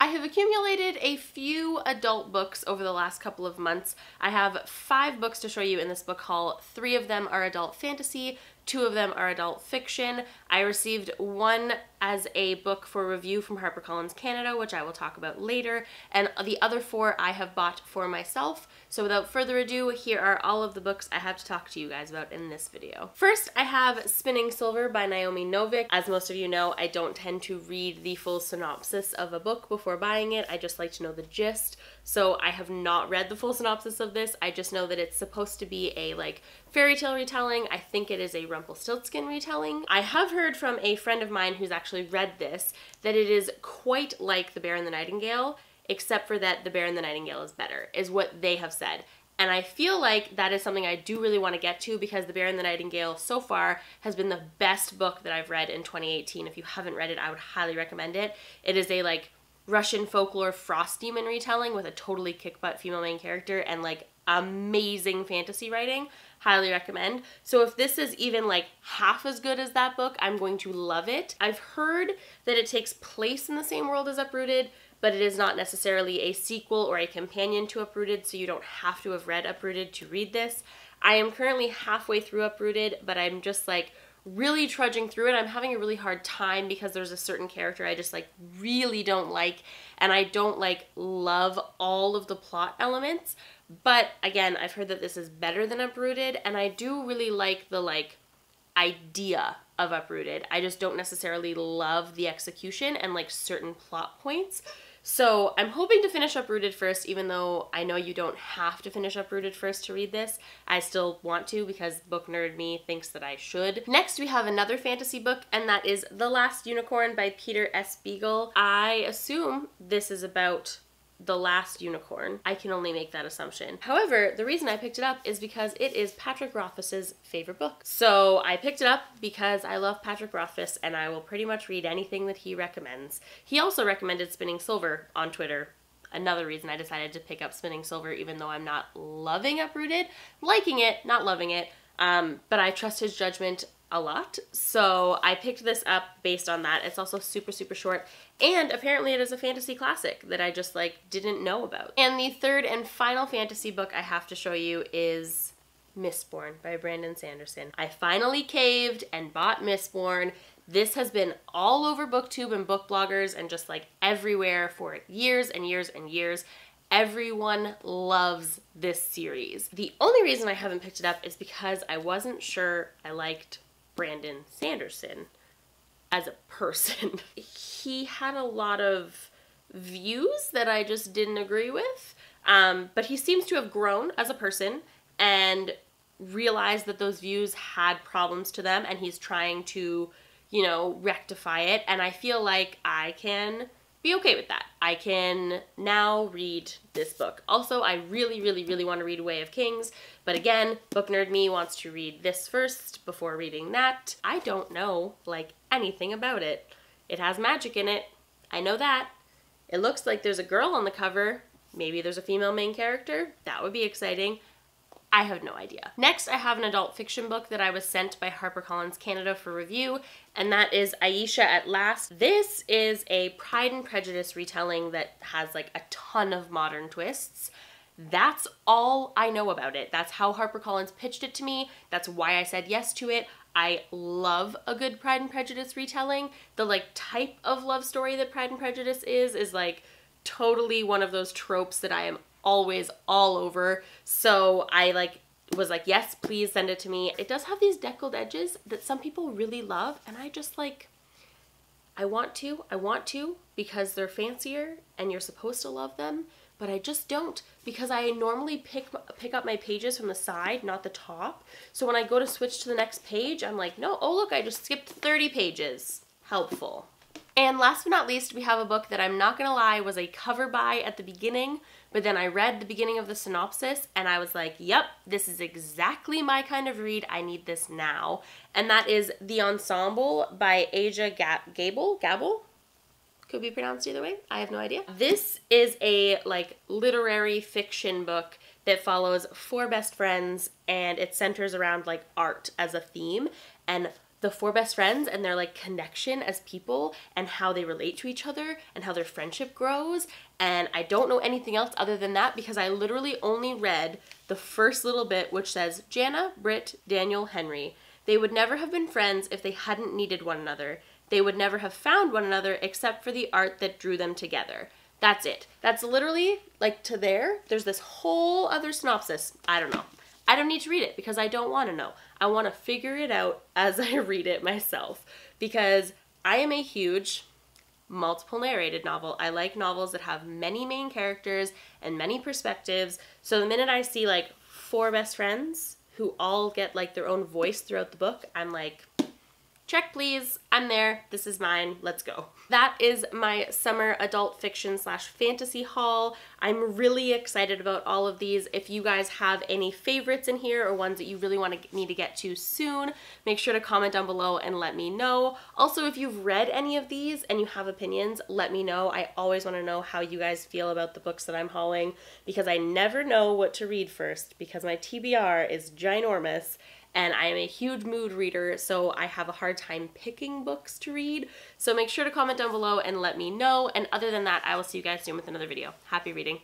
I have accumulated a few adult books over the last couple of months. I have 5 books to show you in this book haul. 3 of them are adult fantasy, 2 of them are adult fiction. I received one as a book for review from HarperCollins Canada, which I will talk about later, and the other 4 I have bought for myself. So without further ado, here are all of the books I have to talk to you guys about in this video. First, I have Spinning Silver by Naomi Novik. As most of you know, I don't tend to read the full synopsis of a book before buying it. I just like to know the gist. So I have not read the full synopsis of this. I just know that it's supposed to be a fairy tale retelling. I think it is a Rumpelstiltskin retelling. I have heard from a friend of mine who's actually read this that it is quite like The Bear and the Nightingale, except for that The Bear and the Nightingale is better, is what they have said. And I feel like that is something I do really want to get to, because The Bear and the Nightingale so far has been the best book that I've read in 2018. If you haven't read it, I would highly recommend it. It is a Russian folklore frost demon retelling with a totally kick-butt female main character and amazing fantasy writing. Highly recommend. So if this is even half as good as that book, I'm going to love it. I've heard that it takes place in the same world as Uprooted, but it is not necessarily a sequel or a companion to Uprooted, so you don't have to have read Uprooted to read this. I am currently halfway through Uprooted, but I'm just really trudging through it. I'm having a really hard time because there's a certain character I just really don't like, and I don't love all of the plot elements. But again, I've heard that this is better than Uprooted, and I do really like the idea of Uprooted. I just don't necessarily love the execution and certain plot points. So I'm hoping to finish Uprooted first, even though I know you don't have to finish Uprooted first to read this. I still want to, because book nerd me thinks that I should. Next, we have another fantasy book, and that is The Last Unicorn by Peter S. Beagle. I assume this is about The Last Unicorn. I can only make that assumption. However, the reason I picked it up is because it is Patrick Rothfuss's favorite book. So I picked it up because I love Patrick Rothfuss, and I will pretty much read anything that he recommends. He also recommended Spinning Silver on Twitter. Another reason I decided to pick up Spinning Silver, even though I'm not loving Uprooted. Liking it, not loving it, but I trust his judgment a lot, so I picked this up based on that. It's also super, super short, and apparently it is a fantasy classic that I just didn't know about. And the third and final fantasy book I have to show you is Mistborn by Brandon Sanderson. I finally caved and bought Mistborn. This has been all over BookTube and book bloggers and just everywhere for years and years and years. Everyone loves this series. The only reason I haven't picked it up is because I wasn't sure I liked Brandon Sanderson as a person. He had a lot of views that I just didn't agree with, but he seems to have grown as a person and realized that those views had problems to them, and he's trying to, rectify it, and I feel like I can be okay with that. I can now read this book. Also, I really, really, really want to read Way of Kings, but again, book nerd me wants to read this first before reading that. I don't know, anything about it. It has magic in it. I know that. It looks like there's a girl on the cover. Maybe there's a female main character. That would be exciting. I have no idea. Next, I have an adult fiction book that I was sent by HarperCollins Canada for review, and that is Aisha at Last. This is a Pride and Prejudice retelling that has a ton of modern twists. That's all I know about it. That's how HarperCollins pitched it to me. That's why I said yes to it. I love a good Pride and Prejudice retelling. The type of love story that Pride and Prejudice is totally one of those tropes that I am always all over. So I was yes, please send it to me. It does have these deckled edges that some people really love, and I just I want to because they're fancier and you're supposed to love them, but I just don't, because I normally pick up my pages from the side, not the top. So when I go to switch to the next page, I'm no, oh look, I just skipped 30 pages. Helpful. And last but not least, we have a book that I'm not gonna lie was a cover buy at the beginning, but then I read the beginning of the synopsis and I was yep, this is exactly my kind of read. I need this now. And that is The Ensemble by Aja Gabel? Could be pronounced either way. I have no idea. This is a literary fiction book that follows 4 best friends, and it centers around art as a theme. And the four best friends and their like connection as people and how they relate to each other and how their friendship grows. And I don't know anything else other than that because I literally only read the first little bit, which says Jana, Britt, Daniel, Henry. They would never have been friends if they hadn't needed one another. They would never have found one another except for the art that drew them together. That's it. That's literally like to there. There's this whole other synopsis. I don't know. I don't need to read it because I don't want to know. I want to figure it out as I read it myself because I am a huge multiple narrated novel. I like novels that have many main characters and many perspectives. So the minute I see like four best friends who all get like their own voice throughout the book, I'm like, check please, I'm there, this is mine, let's go. That is my summer adult fiction / fantasy haul. I'm really excited about all of these. If you guys have any favorites in here or ones that you really need to get to soon, make sure to comment down below and let me know. Also, if you've read any of these and you have opinions, let me know. I always want to know how you guys feel about the books that I'm hauling because I never know what to read first because my TBR is ginormous. And I am a huge mood reader, so I have a hard time picking books to read. So make sure to comment down below and let me know. And other than that, I will see you guys soon with another video. Happy reading.